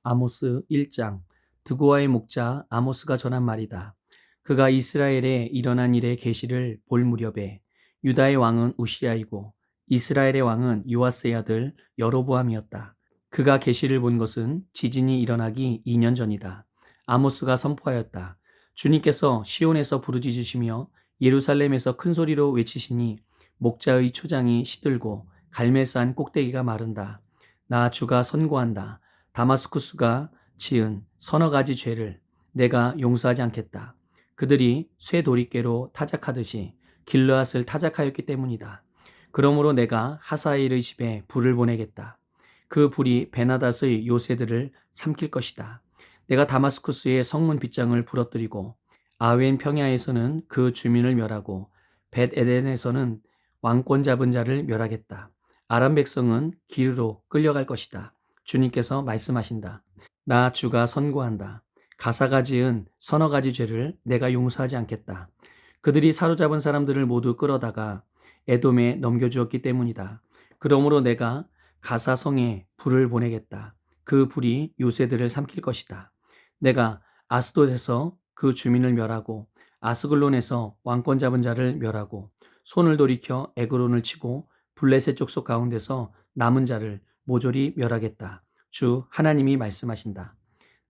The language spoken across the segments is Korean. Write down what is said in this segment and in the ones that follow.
아모스 1장. 드고아의 목자 아모스가 전한 말이다. 그가 이스라엘에 일어난 일의 계시를 볼 무렵에 유다의 왕은 우시아이고 이스라엘의 왕은 요아스의 아들 여로보암이었다. 그가 계시를 본 것은 지진이 일어나기 2년 전이다. 아모스가 선포하였다. 주님께서 시온에서 부르짖으시며 예루살렘에서 큰 소리로 외치시니 목자의 초장이 시들고 갈멜산 꼭대기가 마른다. 나 주가 선고한다. 다마스쿠스가 지은 서너 가지 죄를 내가 용서하지 않겠다. 그들이 쇠 도리깨로 타작하듯이 길르앗을 타작하였기 때문이다. 그러므로 내가 하사엘의 집에 불을 보내겠다. 그 불이 베나닷의 요새들을 삼킬 것이다. 내가 다마스쿠스의 성문 빗장을 부러뜨리고 아웬 평야에서는 그 주민을 멸하고 벳 에덴에서는 왕권 잡은 자를 멸하겠다. 아람 백성은 길로 끌려갈 것이다. 주님께서 말씀하신다. 나 주가 선고한다. 가사가 지은 서너 가지 죄를 내가 용서하지 않겠다. 그들이 사로잡은 사람들을 모두 끌어다가 에돔에 넘겨주었기 때문이다. 그러므로 내가 가사성에 불을 보내겠다. 그 불이 요새들을 삼킬 것이다. 내가 아스돗에서 그 주민을 멸하고 아스글론에서 왕권 잡은 자를 멸하고 손을 돌이켜 에그론을 치고 블레셋 족속 가운데서 남은 자를 모조리 멸하겠다. 주 하나님이 말씀하신다.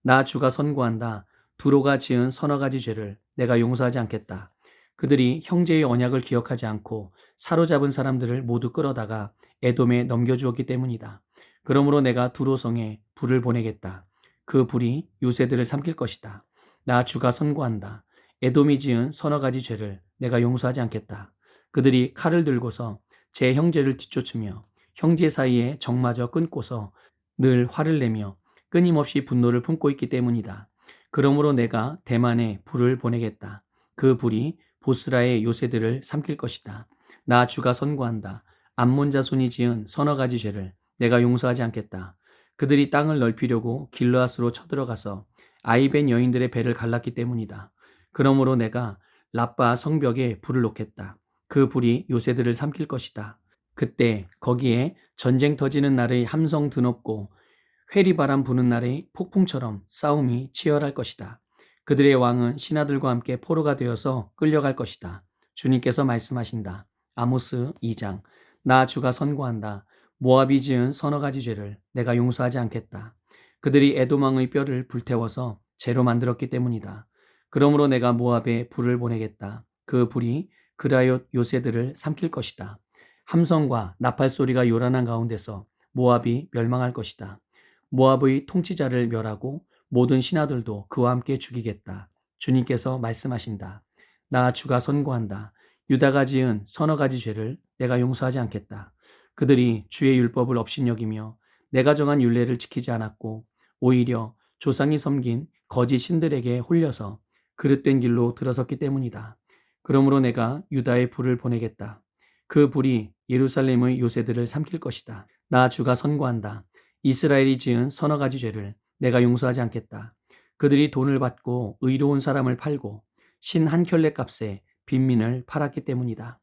나 주가 선고한다. 두로가 지은 서너 가지 죄를 내가 용서하지 않겠다. 그들이 형제의 언약을 기억하지 않고 사로잡은 사람들을 모두 끌어다가 에돔에 넘겨주었기 때문이다. 그러므로 내가 두로성에 불을 보내겠다. 그 불이 요새들을 삼킬 것이다. 나 주가 선고한다. 에돔이 지은 서너 가지 죄를 내가 용서하지 않겠다. 그들이 칼을 들고서 제 형제를 뒤쫓으며 형제 사이에 정마저 끊고서 늘 화를 내며 끊임없이 분노를 품고 있기 때문이다. 그러므로 내가 대만에 불을 보내겠다. 그 불이 보스라의 요새들을 삼킬 것이다. 나 주가 선고한다. 암몬 자손이 지은 서너 가지 죄를 내가 용서하지 않겠다. 그들이 땅을 넓히려고 길르앗으로 쳐들어가서 아이벤 여인들의 배를 갈랐기 때문이다. 그러므로 내가 라빠 성벽에 불을 놓겠다. 그 불이 요새들을 삼킬 것이다. 그때 거기에 전쟁 터지는 날의 함성 드높고 회리바람 부는 날의 폭풍처럼 싸움이 치열할 것이다. 그들의 왕은 신하들과 함께 포로가 되어서 끌려갈 것이다. 주님께서 말씀하신다. 아모스 2장. 나 주가 선고한다. 모압이 지은 서너 가지 죄를 내가 용서하지 않겠다. 그들이 에돔 왕의 뼈를 불태워서 재로 만들었기 때문이다. 그러므로 내가 모압에 불을 보내겠다. 그 불이 그라얏 요새들을 삼킬 것이다. 함성과 나팔 소리가 요란한 가운데서 모압이 멸망할 것이다. 모압의 통치자를 멸하고 모든 신하들도 그와 함께 죽이겠다. 주님께서 말씀하신다. 나 주가 선고한다. 유다가 지은 서너 가지 죄를 내가 용서하지 않겠다. 그들이 주의 율법을 업신여기며 내가 정한 율례를 지키지 않았고 오히려 조상이 섬긴 거짓 신들에게 홀려서 그릇된 길로 들어섰기 때문이다. 그러므로 내가 유다의 불을 보내겠다. 그 불이 예루살렘의 요새들을 삼킬 것이다. 나 주가 선고한다. 이스라엘이 지은 서너 가지 죄를 내가 용서하지 않겠다. 그들이 돈을 받고 의로운 사람을 팔고 신 한 켤레 값에 빈민을 팔았기 때문이다.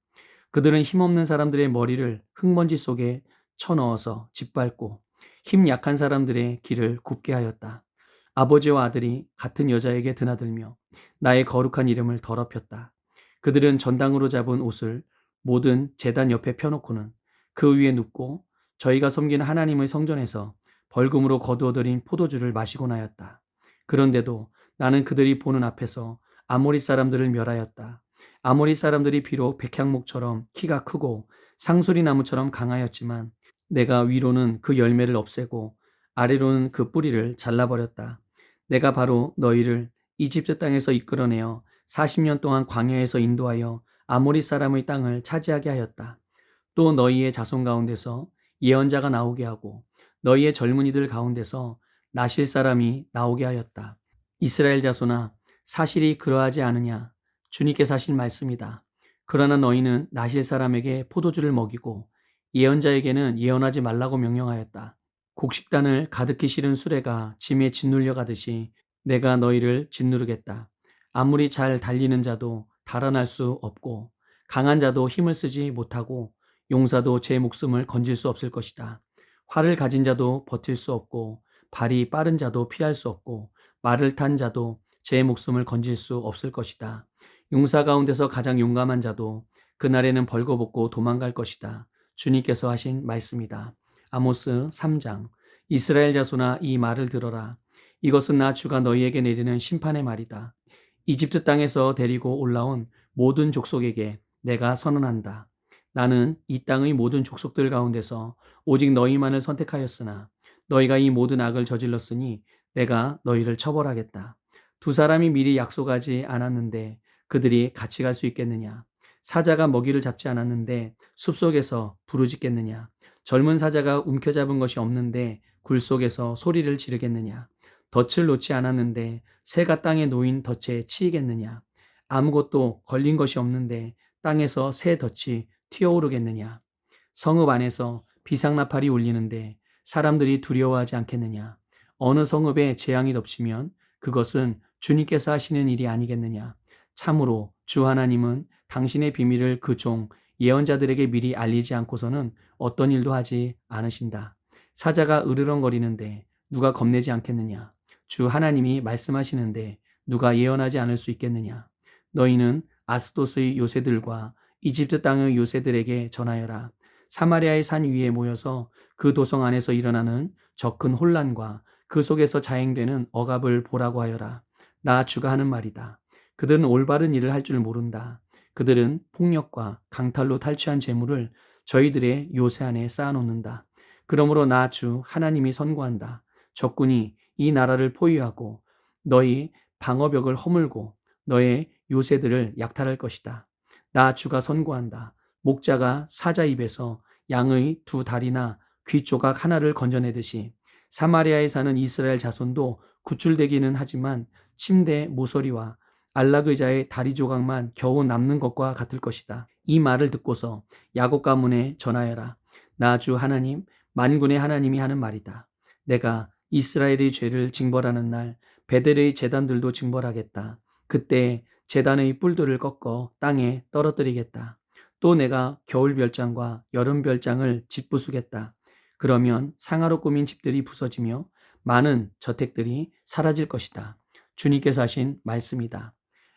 그들은 힘없는 사람들의 머리를 흙먼지 속에 쳐넣어서 짓밟고 힘 약한 사람들의 길을 굽게 하였다. 아버지와 아들이 같은 여자에게 드나들며 나의 거룩한 이름을 더럽혔다. 그들은 전당으로 잡은 옷을 모든 제단 옆에 펴놓고는 그 위에 눕고 저희가 섬기는 하나님의 성전에서 벌금으로 거두어들인 포도주를 마시곤 하였다. 그런데도 나는 그들이 보는 앞에서 아모리 사람들을 멸하였다. 아모리 사람들이 비록 백향목처럼 키가 크고 상수리 나무처럼 강하였지만 내가 위로는 그 열매를 없애고 아래로는 그 뿌리를 잘라버렸다. 내가 바로 너희를 이집트 땅에서 이끌어내어 40년 동안 광야에서 인도하여 아모리 사람의 땅을 차지하게 하였다. 또 너희의 자손 가운데서 예언자가 나오게 하고 너희의 젊은이들 가운데서 나실 사람이 나오게 하였다. 이스라엘 자손아, 사실이 그러하지 않으냐? 주님께서 하신 말씀이다. 그러나 너희는 나실 사람에게 포도주를 먹이고 예언자에게는 예언하지 말라고 명령하였다. 곡식단을 가득히 실은 수레가 짐에 짓눌려 가듯이 내가 너희를 짓누르겠다. 아무리 잘 달리는 자도 달아날 수 없고 강한 자도 힘을 쓰지 못하고 용사도 제 목숨을 건질 수 없을 것이다. 활을 가진 자도 버틸 수 없고 발이 빠른 자도 피할 수 없고 말을 탄 자도 제 목숨을 건질 수 없을 것이다. 용사 가운데서 가장 용감한 자도 그날에는 벌거벗고 도망갈 것이다. 주님께서 하신 말씀이다. 아모스 3장. 이스라엘 자손아, 이 말을 들어라. 이것은 나 주가 너희에게 내리는 심판의 말이다. 이집트 땅에서 데리고 올라온 모든 족속에게 내가 선언한다. 나는 이 땅의 모든 족속들 가운데서 오직 너희만을 선택하였으나 너희가 이 모든 악을 저질렀으니 내가 너희를 처벌하겠다. 두 사람이 미리 약속하지 않았는데 그들이 같이 갈 수 있겠느냐? 사자가 먹이를 잡지 않았는데 숲속에서 부르짖겠느냐? 젊은 사자가 움켜잡은 것이 없는데 굴 속에서 소리를 지르겠느냐? 덫을 놓지 않았는데 새가 땅에 놓인 덫에 치이겠느냐? 아무것도 걸린 것이 없는데 땅에서 새 덫이 튀어오르겠느냐? 성읍 안에서 비상나팔이 울리는데 사람들이 두려워하지 않겠느냐? 어느 성읍에 재앙이 덮치면 그것은 주님께서 하시는 일이 아니겠느냐? 참으로 주 하나님은 당신의 비밀을 그 종 예언자들에게 미리 알리지 않고서는 어떤 일도 하지 않으신다. 사자가 으르렁거리는데 누가 겁내지 않겠느냐? 주 하나님이 말씀하시는데 누가 예언하지 않을 수 있겠느냐? 너희는 아스도스의 요새들과 이집트 땅의 요새들에게 전하여라. 사마리아의 산 위에 모여서 그 도성 안에서 일어나는 저 큰 혼란과 그 속에서 자행되는 억압을 보라고 하여라. 나 주가 하는 말이다. 그들은 올바른 일을 할 줄 모른다. 그들은 폭력과 강탈로 탈취한 재물을 저희들의 요새 안에 쌓아놓는다. 그러므로 나 주 하나님이 선고한다. 적군이 이 나라를 포위하고 너희 방어벽을 허물고 너의 요새들을 약탈할 것이다. 나 주가 선고한다. 목자가 사자 입에서 양의 두 다리나 귀 조각 하나를 건져내듯이 사마리아에 사는 이스라엘 자손도 구출되기는 하지만 침대 모서리와 안락의자의 다리 조각만 겨우 남는 것과 같을 것이다. 이 말을 듣고서 야곱 가문에 전하여라. 나 주 하나님 만군의 하나님이 하는 말이다. 내가 이스라엘의 죄를 징벌하는 날 베델의 제단들도 징벌하겠다. 그때 제단의 뿔들을 꺾어 땅에 떨어뜨리겠다. 또 내가 겨울 별장과 여름 별장을 짓부수겠다. 그러면 상하로 꾸민 집들이 부서지며 많은 저택들이 사라질 것이다. 주님께서 하신 말씀이다.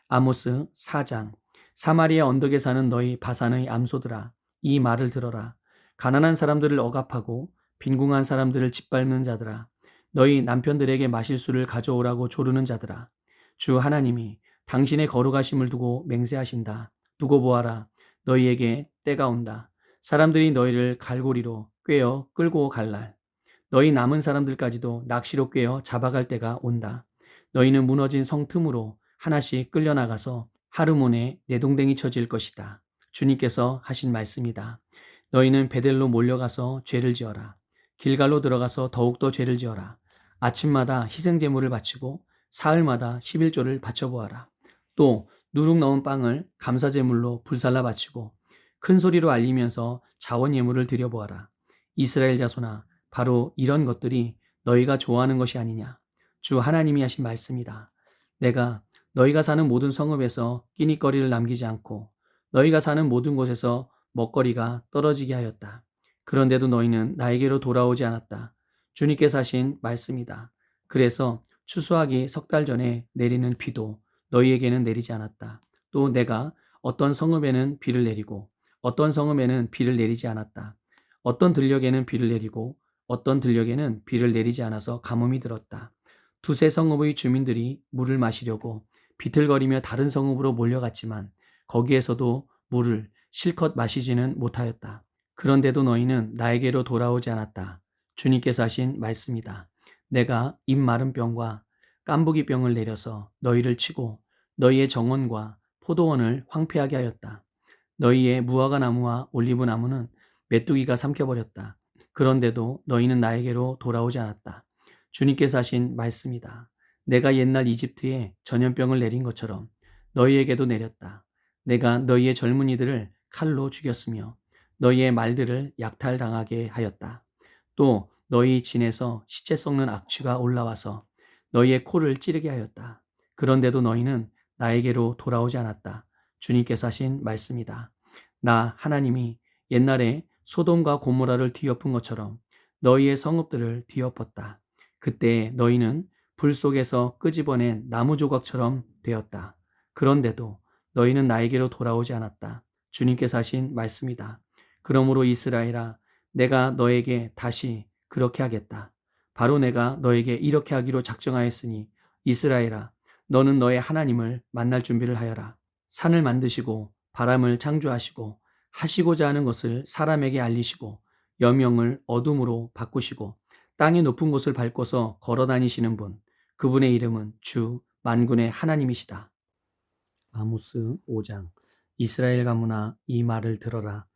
아모스 4장. 사마리아 언덕에 사는 너희 바산의 암소들아, 이 말을 들어라. 가난한 사람들을 억압하고 빈궁한 사람들을 짓밟는 자들아, 너희 남편들에게 마실 수를 가져오라고 조르는 자들아, 주 하나님이 당신의 거룩하심을 두고 맹세하신다. 두고 보아라. 너희에게 때가 온다. 사람들이 너희를 갈고리로 꿰어 끌고 갈 날. 너희 남은 사람들까지도 낚시로 꿰어 잡아갈 때가 온다. 너희는 무너진 성 틈으로 하나씩 끌려나가서 하르몬에 내동댕이 쳐질 것이다. 주님께서 하신 말씀이다. 너희는 베델로 몰려가서 죄를 지어라. 길갈로 들어가서 더욱더 죄를 지어라. 아침마다 희생제물을 바치고 사흘마다 11조를 바쳐보아라. 또 누룩 넣은 빵을 감사제물로 불살라 바치고 큰 소리로 알리면서 자원 예물을 드려보아라. 이스라엘 자손아, 바로 이런 것들이 너희가 좋아하는 것이 아니냐. 주 하나님이 하신 말씀이다. 내가 너희가 사는 모든 성읍에서 끼니거리를 남기지 않고 너희가 사는 모든 곳에서 먹거리가 떨어지게 하였다. 그런데도 너희는 나에게로 돌아오지 않았다. 주님께서 하신 말씀이다. 그래서 추수하기 석 달 전에 내리는 비도 너희에게는 내리지 않았다. 또 내가 어떤 성읍에는 비를 내리고 어떤 성읍에는 비를 내리지 않았다. 어떤 들녘에는 비를 내리고 어떤 들녘에는 비를 내리지 않아서 가뭄이 들었다. 두세 성읍의 주민들이 물을 마시려고 비틀거리며 다른 성읍으로 몰려갔지만 거기에서도 물을 실컷 마시지는 못하였다. 그런데도 너희는 나에게로 돌아오지 않았다. 주님께서 하신 말씀이다. 내가 입 마른 병과 깐부기 병을 내려서 너희를 치고 너희의 정원과 포도원을 황폐하게 하였다. 너희의 무화과 나무와 올리브 나무는 메뚜기가 삼켜버렸다. 그런데도 너희는 나에게로 돌아오지 않았다. 주님께서 하신 말씀이다. 내가 옛날 이집트에 전염병을 내린 것처럼 너희에게도 내렸다. 내가 너희의 젊은이들을 칼로 죽였으며 너희의 말들을 약탈당하게 하였다. 또 너희 진에서 시체 썩는 악취가 올라와서 너희의 코를 찌르게 하였다. 그런데도 너희는 나에게로 돌아오지 않았다. 주님께서 하신 말씀이다. 나 하나님이 옛날에 소돔과 고모라를 뒤엎은 것처럼 너희의 성읍들을 뒤엎었다. 그때 너희는 불 속에서 끄집어낸 나무 조각처럼 되었다. 그런데도 너희는 나에게로 돌아오지 않았다. 주님께서 하신 말씀이다. 그러므로 이스라엘아, 내가 너에게 다시 그렇게 하겠다. 바로 내가 너에게 이렇게 하기로 작정하였으니 이스라엘아, 너는 너의 하나님을 만날 준비를 하여라. 산을 만드시고 바람을 창조하시고 하시고자 하는 것을 사람에게 알리시고 여명을 어둠으로 바꾸시고 땅의 높은 곳을 밟고서 걸어 다니시는 분, 그분의 이름은 주 만군의 하나님이시다. 아모스 5장. 이스라엘 가문아, 이 말을 들어라.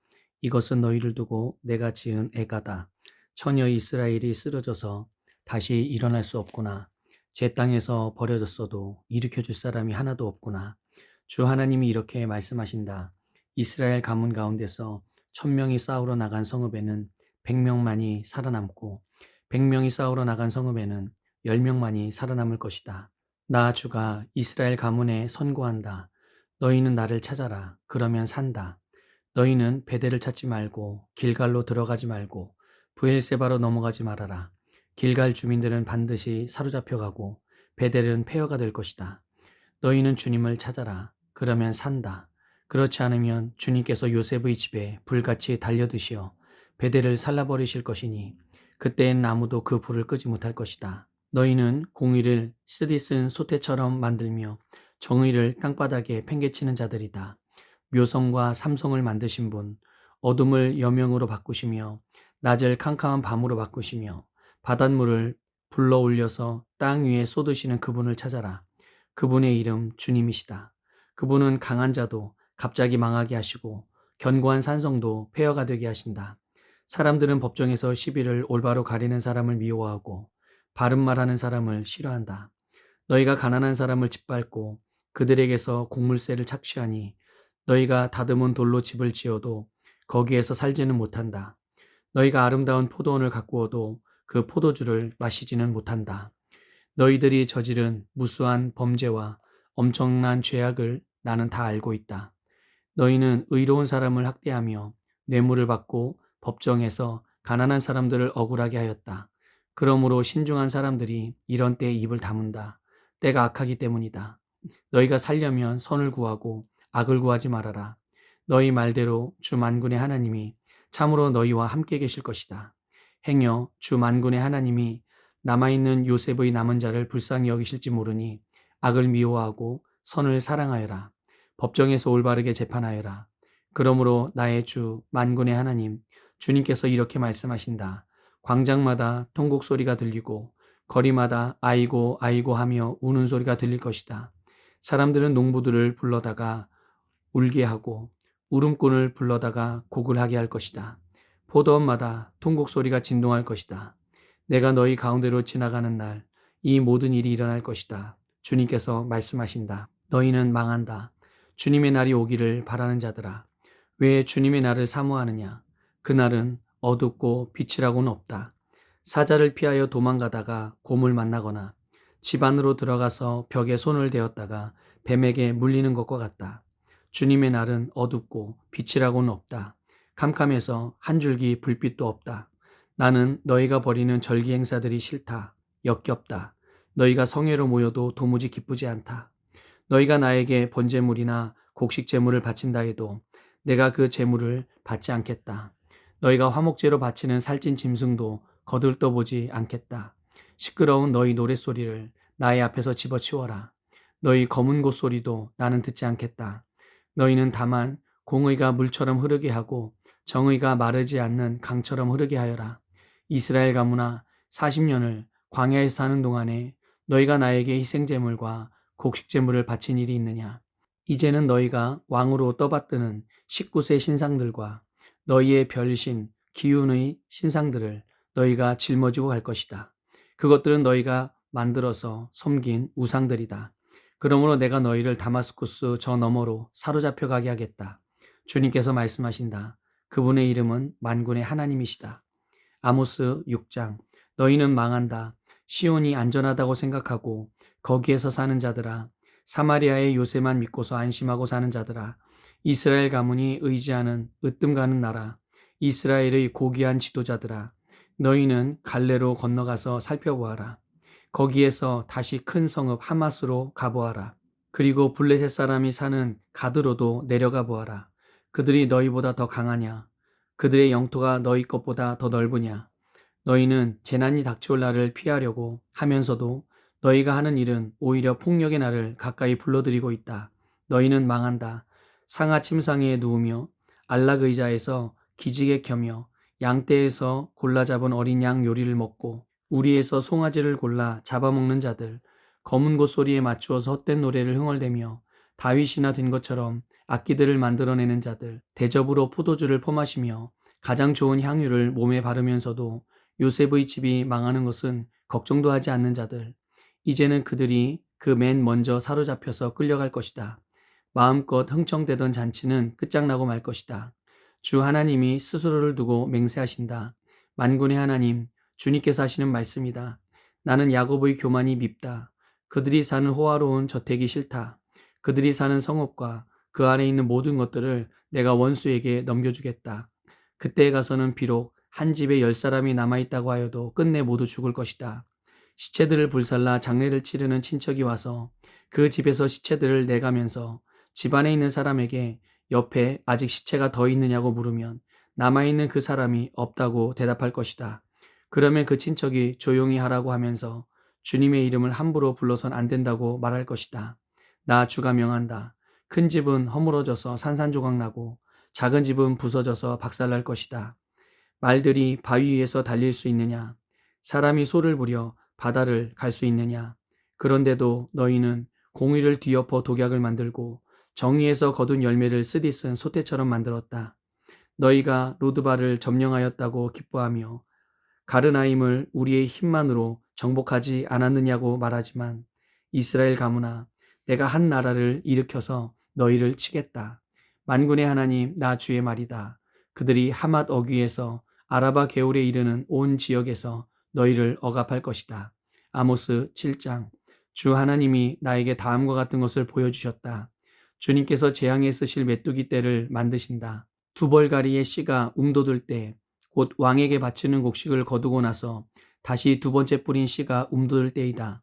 이것은 너희를 두고 내가 지은 애가다. 처녀 이스라엘이 쓰러져서 다시 일어날 수 없구나. 제 땅에서 버려졌어도 일으켜줄 사람이 하나도 없구나. 주 하나님이 이렇게 말씀하신다. 이스라엘 가문 가운데서 1000명이 싸우러 나간 성읍에는 100명만이 살아남고 100명이 싸우러 나간 성읍에는 10명만이 살아남을 것이다. 나 주가 이스라엘 가문에 선고한다. 너희는 나를 찾아라. 그러면 산다. 너희는 베델을 찾지 말고 길갈로 들어가지 말고 브엘세바로 넘어가지 말아라. 길갈 주민들은 반드시 사로잡혀가고 베델은 폐허가 될 것이다. 너희는 주님을 찾아라. 그러면 산다. 그렇지 않으면 주님께서 요셉의 집에 불같이 달려드시어 베델을 살라버리실 것이니 그때엔 아무도 그 불을 끄지 못할 것이다. 너희는 공의를 쓰디 쓴 소태처럼 만들며 정의를 땅바닥에 팽개치는 자들이다. 묘성과 삼성을 만드신 분, 어둠을 여명으로 바꾸시며 낮을 캄캄한 밤으로 바꾸시며 바닷물을 불러 올려서 땅 위에 쏟으시는 그분을 찾아라. 그분의 이름 주님이시다. 그분은 강한 자도 갑자기 망하게 하시고 견고한 산성도 폐허가 되게 하신다. 사람들은 법정에서 시비를 올바로 가리는 사람을 미워하고 바른 말하는 사람을 싫어한다. 너희가 가난한 사람을 짓밟고 그들에게서 곡물세를 착취하니 너희가 다듬은 돌로 집을 지어도 거기에서 살지는 못한다. 너희가 아름다운 포도원을 가꾸어도 그 포도주를 마시지는 못한다. 너희들이 저지른 무수한 범죄와 엄청난 죄악을 나는 다 알고 있다. 너희는 의로운 사람을 학대하며 뇌물을 받고 법정에서 가난한 사람들을 억울하게 하였다. 그러므로 신중한 사람들이 이런 때에 입을 다문다. 때가 악하기 때문이다. 너희가 살려면 선을 구하고 악을 구하지 말아라. 너희 말대로 주 만군의 하나님이 참으로 너희와 함께 계실 것이다. 행여 주 만군의 하나님이 남아있는 요셉의 남은 자를 불쌍히 여기실지 모르니 악을 미워하고 선을 사랑하여라. 법정에서 올바르게 재판하여라. 그러므로 나의 주 만군의 하나님 주님께서 이렇게 말씀하신다. 광장마다 통곡 소리가 들리고 거리마다 아이고 아이고 하며 우는 소리가 들릴 것이다. 사람들은 농부들을 불러다가 울게 하고 울음꾼을 불러다가 곡을 하게 할 것이다. 포도원마다 통곡 소리가 진동할 것이다. 내가 너희 가운데로 지나가는 날 이 모든 일이 일어날 것이다. 주님께서 말씀하신다. 너희는 망한다. 주님의 날이 오기를 바라는 자들아. 왜 주님의 날을 사모하느냐? 그날은 어둡고 빛이라고는 없다. 사자를 피하여 도망가다가 곰을 만나거나 집 안으로 들어가서 벽에 손을 대었다가 뱀에게 물리는 것과 같다. 주님의 날은 어둡고 빛이라고는 없다. 캄캄해서 한 줄기 불빛도 없다. 나는 너희가 벌이는 절기 행사들이 싫다. 역겹다. 너희가 성회로 모여도 도무지 기쁘지 않다. 너희가 나에게 번제물이나 곡식 제물을 바친다 해도 내가 그 제물을 받지 않겠다. 너희가 화목제로 바치는 살찐 짐승도 거들떠보지 않겠다. 시끄러운 너희 노랫소리를 나의 앞에서 집어치워라. 너희 검은 곳 소리도 나는 듣지 않겠다. 너희는 다만 공의가 물처럼 흐르게 하고 정의가 마르지 않는 강처럼 흐르게 하여라. 이스라엘 가문아, 40년을 광야에서 사는 동안에 너희가 나에게 희생제물과 곡식제물을 바친 일이 있느냐? 이제는 너희가 왕으로 떠받드는 19세 신상들과 너희의 별신 기운의 신상들을 너희가 짊어지고 갈 것이다. 그것들은 너희가 만들어서 섬긴 우상들이다. 그러므로 내가 너희를 다마스쿠스 저 너머로 사로잡혀 가게 하겠다. 주님께서 말씀하신다. 그분의 이름은 만군의 하나님이시다. 아모스 6장. 너희는 망한다. 시온이 안전하다고 생각하고 거기에서 사는 자들아. 사마리아의 요새만 믿고서 안심하고 사는 자들아. 이스라엘 가문이 의지하는 으뜸 가는 나라. 이스라엘의 고귀한 지도자들아. 너희는 갈레로 건너가서 살펴보아라. 거기에서 다시 큰 성읍 하맛으로 가보아라. 그리고 블레셋 사람이 사는 가드로도 내려가 보아라. 그들이 너희보다 더 강하냐? 그들의 영토가 너희 것보다 더 넓으냐? 너희는 재난이 닥쳐올 날을 피하려고 하면서도 너희가 하는 일은 오히려 폭력의 날을 가까이 불러들이고 있다. 너희는 망한다. 상하 침상에 누우며 안락 의자에서 기지개 켜며 양떼에서 골라 잡은 어린 양 요리를 먹고 우리에서 송아지를 골라 잡아먹는 자들, 검은 곳 소리에 맞추어서 헛된 노래를 흥얼대며 다윗이나 된 것처럼 악기들을 만들어내는 자들, 대접으로 포도주를 퍼마시며 가장 좋은 향유를 몸에 바르면서도 요셉의 집이 망하는 것은 걱정도 하지 않는 자들, 이제는 그들이 그 맨 먼저 사로잡혀서 끌려갈 것이다. 마음껏 흥청대던 잔치는 끝장나고 말 것이다. 주 하나님이 스스로를 두고 맹세하신다. 만군의 하나님, 주님께서 하시는 말씀이다. 나는 야곱의 교만이 밉다. 그들이 사는 호화로운 저택이 싫다. 그들이 사는 성읍과 그 안에 있는 모든 것들을 내가 원수에게 넘겨주겠다. 그때에 가서는 비록 한 집에 10사람이 남아있다고 하여도 끝내 모두 죽을 것이다. 시체들을 불살라 장례를 치르는 친척이 와서 그 집에서 시체들을 내가면서 집안에 있는 사람에게 옆에 아직 시체가 더 있느냐고 물으면 남아있는 그 사람이 없다고 대답할 것이다. 그러면 그 친척이 조용히 하라고 하면서 주님의 이름을 함부로 불러선 안 된다고 말할 것이다. 나 주가 명한다. 큰 집은 허물어져서 산산조각 나고 작은 집은 부서져서 박살날 것이다. 말들이 바위 위에서 달릴 수 있느냐? 사람이 소를 부려 바다를 갈 수 있느냐? 그런데도 너희는 공의를 뒤엎어 독약을 만들고 정의에서 거둔 열매를 쓰디쓴 소떼처럼 만들었다. 너희가 로드바를 점령하였다고 기뻐하며 가르나임을 우리의 힘만으로 정복하지 않았느냐고 말하지만 이스라엘 가문아, 내가 한 나라를 일으켜서 너희를 치겠다. 만군의 하나님 나 주의 말이다. 그들이 하맛 어귀에서 아라바 개울에 이르는 온 지역에서 너희를 억압할 것이다. 아모스 7장. 주 하나님이 나에게 다음과 같은 것을 보여주셨다. 주님께서 재앙에 쓰실 메뚜기 떼를 만드신다. 두 벌가리의 씨가 움돋을 때 곧 왕에게 바치는 곡식을 거두고 나서 다시 두 번째 뿌린 씨가 움돋을 때이다.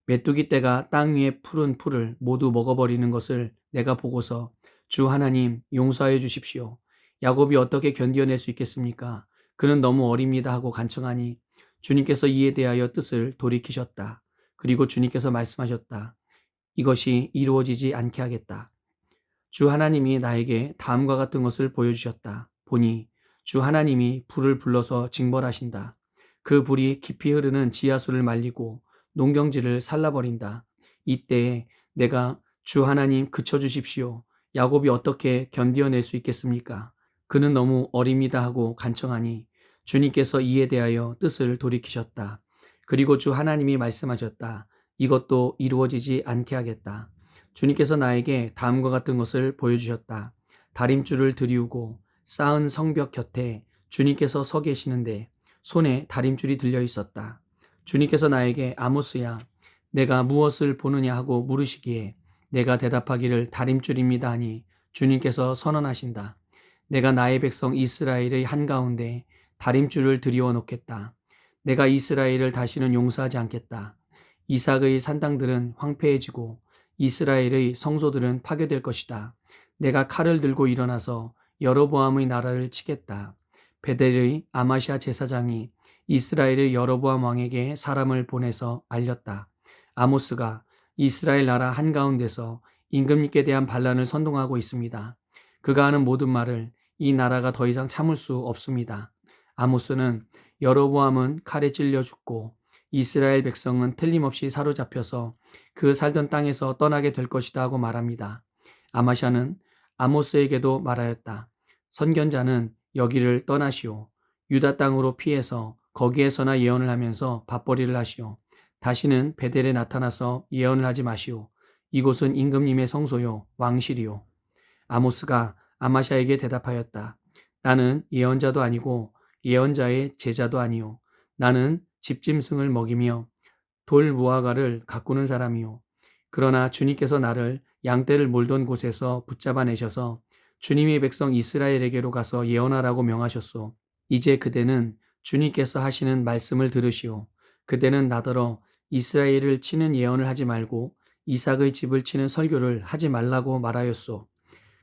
메뚜기 떼가 땅 위의 푸른 풀을 모두 먹어버리는 것을 내가 보고서 주 하나님 용서하여 주십시오. 야곱이 어떻게 견뎌낼 수 있겠습니까? 그는 너무 어립니다 하고 간청하니 주님께서 이에 대하여 뜻을 돌이키셨다. 그리고 주님께서 말씀하셨다. 이것이 이루어지지 않게 하겠다. 주 하나님이 나에게 다음과 같은 것을 보여주셨다. 보니 주 하나님이 불을 불러서 징벌하신다. 그 불이 깊이 흐르는 지하수를 말리고 농경지를 살라버린다. 이때에 내가 주 하나님 그쳐주십시오. 야곱이 어떻게 견디어낼 수 있겠습니까? 그는 너무 어립니다 하고 간청하니 주님께서 이에 대하여 뜻을 돌이키셨다. 그리고 주 하나님이 말씀하셨다. 이것도 이루어지지 않게 하겠다. 주님께서 나에게 다음과 같은 것을 보여주셨다. 다림줄을 들이우고 쌓은 성벽 곁에 주님께서 서 계시는데 손에 다림줄이 들려 있었다. 주님께서 나에게 아모스야, 내가 무엇을 보느냐 하고 물으시기에 내가 대답하기를 다림줄입니다 하니 주님께서 선언하신다. 내가 나의 백성 이스라엘의 한가운데 다림줄을 들이워 놓겠다. 내가 이스라엘을 다시는 용서하지 않겠다. 이삭의 산당들은 황폐해지고 이스라엘의 성소들은 파괴될 것이다. 내가 칼을 들고 일어나서 여로보암의 나라를 치겠다. 베델의 아마시아 제사장이 이스라엘의 여로보암 왕에게 사람을 보내서 알렸다. 아모스가 이스라엘 나라 한가운데서 임금님께 대한 반란을 선동하고 있습니다. 그가 하는 모든 말을 이 나라가 더 이상 참을 수 없습니다. 아모스는 여로보암은 칼에 찔려 죽고 이스라엘 백성은 틀림없이 사로잡혀서 그 살던 땅에서 떠나게 될 것이다 하고 말합니다. 아마샤는 아모스에게도 말하였다. 선견자는 여기를 떠나시오. 유다 땅으로 피해서 거기에서나 예언을 하면서 밥벌이를 하시오. 다시는 베델에 나타나서 예언을 하지 마시오. 이곳은 임금님의 성소요 왕실이요. 아모스가 아마샤에게 대답하였다. 나는 예언자도 아니고 예언자의 제자도 아니오. 나는 집짐승을 먹이며 돌 무화과를 가꾸는 사람이요. 그러나 주님께서 나를 양떼를 몰던 곳에서 붙잡아 내셔서 주님의 백성 이스라엘에게로 가서 예언하라고 명하셨소. 이제 그대는 주님께서 하시는 말씀을 들으시오. 그대는 나더러 이스라엘을 치는 예언을 하지 말고 이삭의 집을 치는 설교를 하지 말라고 말하였소.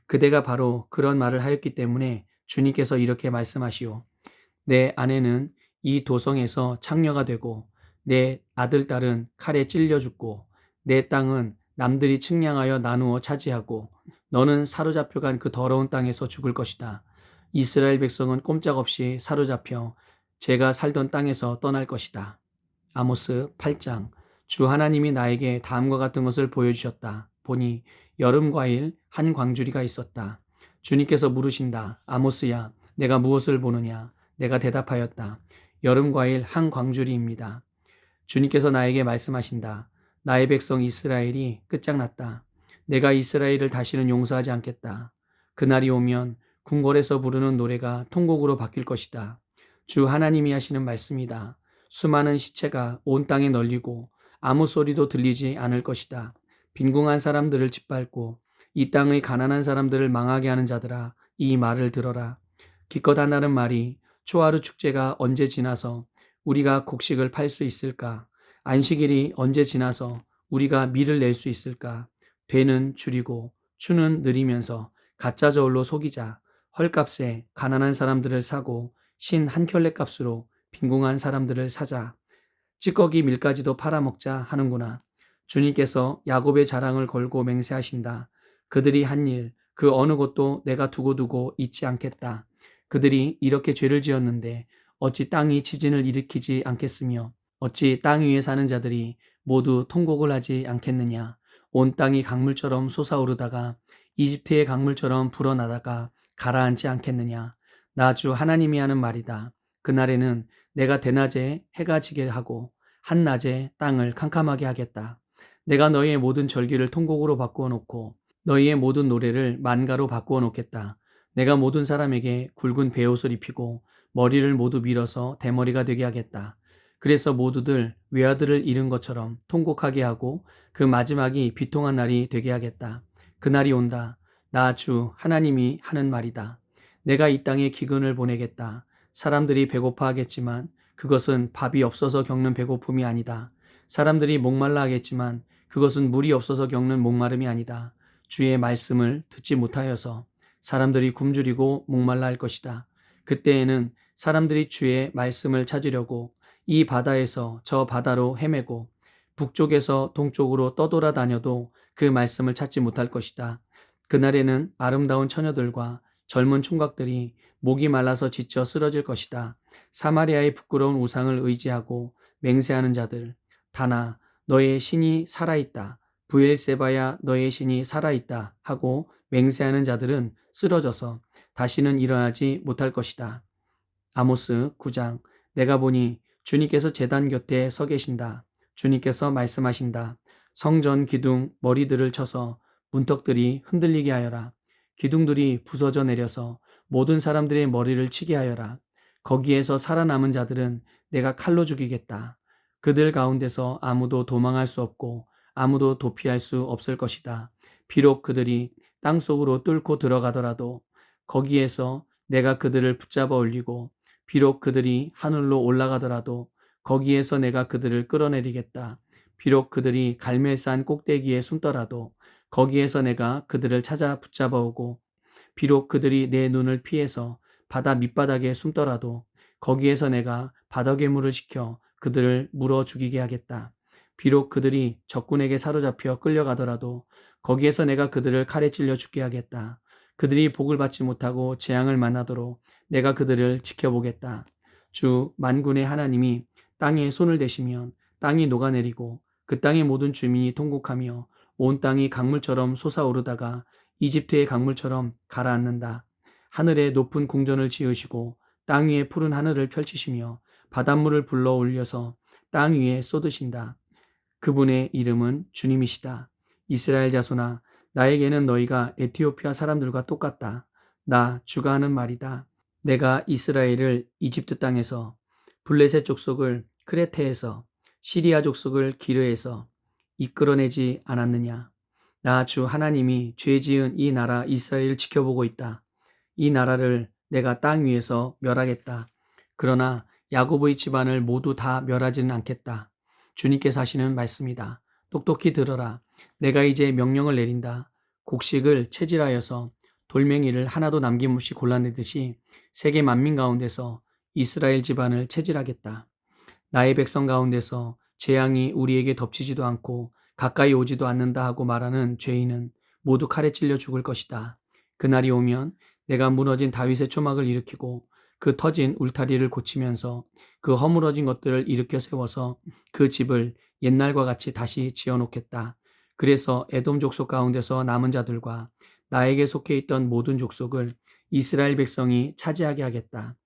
그대가 바로 그런 말을 하였기 때문에 주님께서 이렇게 말씀하시오. 내 아내는 이 도성에서 창녀가 되고 내 아들, 딸은 칼에 찔려 죽고 내 땅은 남들이 측량하여 나누어 차지하고 너는 사로잡혀간 그 더러운 땅에서 죽을 것이다. 이스라엘 백성은 꼼짝없이 사로잡혀 제가 살던 땅에서 떠날 것이다. 아모스 8장. 주 하나님이 나에게 다음과 같은 것을 보여주셨다. 보니 여름 과일 한 광주리가 있었다. 주님께서 물으신다. 아모스야, 내가 무엇을 보느냐? 내가 대답하였다. 여름 과일 한 광주리입니다. 주님께서 나에게 말씀하신다. 나의 백성 이스라엘이 끝장났다. 내가 이스라엘을 다시는 용서하지 않겠다. 그날이 오면 궁궐에서 부르는 노래가 통곡으로 바뀔 것이다. 주 하나님이 하시는 말씀이다. 수많은 시체가 온 땅에 널리고 아무 소리도 들리지 않을 것이다. 빈궁한 사람들을 짓밟고 이 땅의 가난한 사람들을 망하게 하는 자들아, 이 말을 들어라. 기껏 한다는 말이 초하루 축제가 언제 지나서 우리가 곡식을 팔 수 있을까? 안식일이 언제 지나서 우리가 밀을 낼 수 있을까? 되는 줄이고 추는 느리면서 가짜 저울로 속이자. 헐값에 가난한 사람들을 사고 신 한 켤레 값으로 빈궁한 사람들을 사자. 찌꺼기 밀가지도 팔아먹자 하는구나. 주님께서 야곱의 자랑을 걸고 맹세하신다. 그들이 한 일, 그 어느 것도 내가 두고두고 잊지 않겠다. 그들이 이렇게 죄를 지었는데 어찌 땅이 지진을 일으키지 않겠으며 어찌 땅 위에 사는 자들이 모두 통곡을 하지 않겠느냐. 온 땅이 강물처럼 솟아오르다가 이집트의 강물처럼 불어나다가 가라앉지 않겠느냐. 나 주 하나님이 하는 말이다. 그날에는 내가 대낮에 해가 지게 하고 한낮에 땅을 캄캄하게 하겠다. 내가 너희의 모든 절기를 통곡으로 바꾸어 놓고 너희의 모든 노래를 만가로 바꾸어 놓겠다. 내가 모든 사람에게 굵은 베옷을 입히고 머리를 모두 밀어서 대머리가 되게 하겠다. 그래서 모두들 외아들을 잃은 것처럼 통곡하게 하고 그 마지막이 비통한 날이 되게 하겠다. 그날이 온다. 나 주 하나님이 하는 말이다. 내가 이 땅에 기근을 보내겠다. 사람들이 배고파하겠지만 그것은 밥이 없어서 겪는 배고픔이 아니다. 사람들이 목말라 하겠지만 그것은 물이 없어서 겪는 목마름이 아니다. 주의 말씀을 듣지 못하여서 사람들이 굶주리고 목말라 할 것이다. 그때에는 사람들이 주의 말씀을 찾으려고 이 바다에서 저 바다로 헤매고 북쪽에서 동쪽으로 떠돌아다녀도 그 말씀을 찾지 못할 것이다. 그날에는 아름다운 처녀들과 젊은 총각들이 목이 말라서 지쳐 쓰러질 것이다. 사마리아의 부끄러운 우상을 의지하고 맹세하는 자들, 다나 너의 신이 살아있다. 부엘세바야 너의 신이 살아있다 하고 맹세하는 자들은 쓰러져서 다시는 일어나지 못할 것이다. 아모스 9장. 내가 보니 주님께서 제단 곁에 서 계신다. 주님께서 말씀하신다. 성전 기둥 머리들을 쳐서 문턱들이 흔들리게 하여라. 기둥들이 부서져 내려서 모든 사람들의 머리를 치게 하여라. 거기에서 살아남은 자들은 내가 칼로 죽이겠다. 그들 가운데서 아무도 도망할 수 없고 아무도 도피할 수 없을 것이다. 비록 그들이 땅속으로 뚫고 들어가더라도 거기에서 내가 그들을 붙잡아 올리고 비록 그들이 하늘로 올라가더라도 거기에서 내가 그들을 끌어내리겠다. 비록 그들이 갈멜산 꼭대기에 숨더라도 거기에서 내가 그들을 찾아 붙잡아 오고 비록 그들이 내 눈을 피해서 바다 밑바닥에 숨더라도 거기에서 내가 바다괴물을 시켜 그들을 물어 죽이게 하겠다. 비록 그들이 적군에게 사로잡혀 끌려가더라도 거기에서 내가 그들을 칼에 찔려 죽게 하겠다. 그들이 복을 받지 못하고 재앙을 만나도록 내가 그들을 지켜보겠다. 주 만군의 하나님이 땅에 손을 대시면 땅이 녹아내리고 그 땅의 모든 주민이 통곡하며 온 땅이 강물처럼 솟아오르다가 이집트의 강물처럼 가라앉는다. 하늘에 높은 궁전을 지으시고 땅 위에 푸른 하늘을 펼치시며 바닷물을 불러 올려서 땅 위에 쏟으신다. 그분의 이름은 주님이시다. 이스라엘 자손아, 나에게는 너희가 에티오피아 사람들과 똑같다. 나 주가 하는 말이다. 내가 이스라엘을 이집트 땅에서, 블레셋 족속을 크레테에서, 시리아 족속을 기르에서 이끌어내지 않았느냐. 나 주 하나님이 죄 지은 이 나라 이스라엘을 지켜보고 있다. 이 나라를 내가 땅 위에서 멸하겠다. 그러나 야곱의 집안을 모두 다 멸하지는 않겠다. 주님께서 하시는 말씀이다. 똑똑히 들어라. 내가 이제 명령을 내린다. 곡식을 체질하여서 돌멩이를 하나도 남김없이 골라내듯이 세계 만민 가운데서 이스라엘 집안을 체질하겠다. 나의 백성 가운데서 재앙이 우리에게 덮치지도 않고 가까이 오지도 않는다 하고 말하는 죄인은 모두 칼에 찔려 죽을 것이다. 그날이 오면 내가 무너진 다윗의 초막을 일으키고 그 터진 울타리를 고치면서 그 허물어진 것들을 일으켜 세워서 그 집을 옛날과 같이 다시 지어놓겠다. 그래서 에돔 족속 가운데서 남은 자들과 나에게 속해 있던 모든 족속을 이스라엘 백성이 차지하게 하겠다.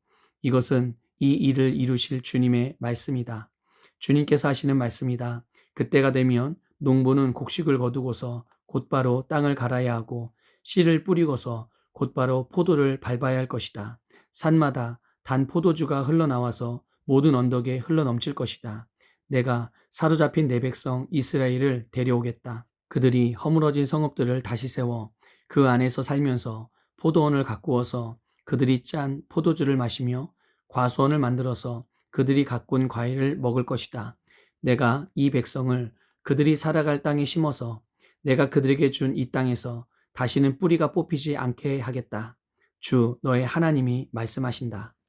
이것은 이 일을 이루실 주님의 말씀이다. 주님께서 하시는 말씀이다. 그때가 되면 농부는 곡식을 거두고서 곧바로 땅을 갈아야 하고 씨를 뿌리고서 곧바로 포도를 밟아야 할 것이다. 산마다 단 포도주가 흘러나와서 모든 언덕에 흘러넘칠 것이다. 내가 사로잡힌 내 백성 이스라엘을 데려오겠다. 그들이 허물어진 성읍들을 다시 세워 그 안에서 살면서 포도원을 가꾸어서 그들이 짠 포도주를 마시며 과수원을 만들어서 그들이 가꾼 과일을 먹을 것이다. 내가 이 백성을 그들이 살아갈 땅에 심어서 내가 그들에게 준 이 땅에서 다시는 뿌리가 뽑히지 않게 하겠다. 주 너의 하나님이 말씀하신다.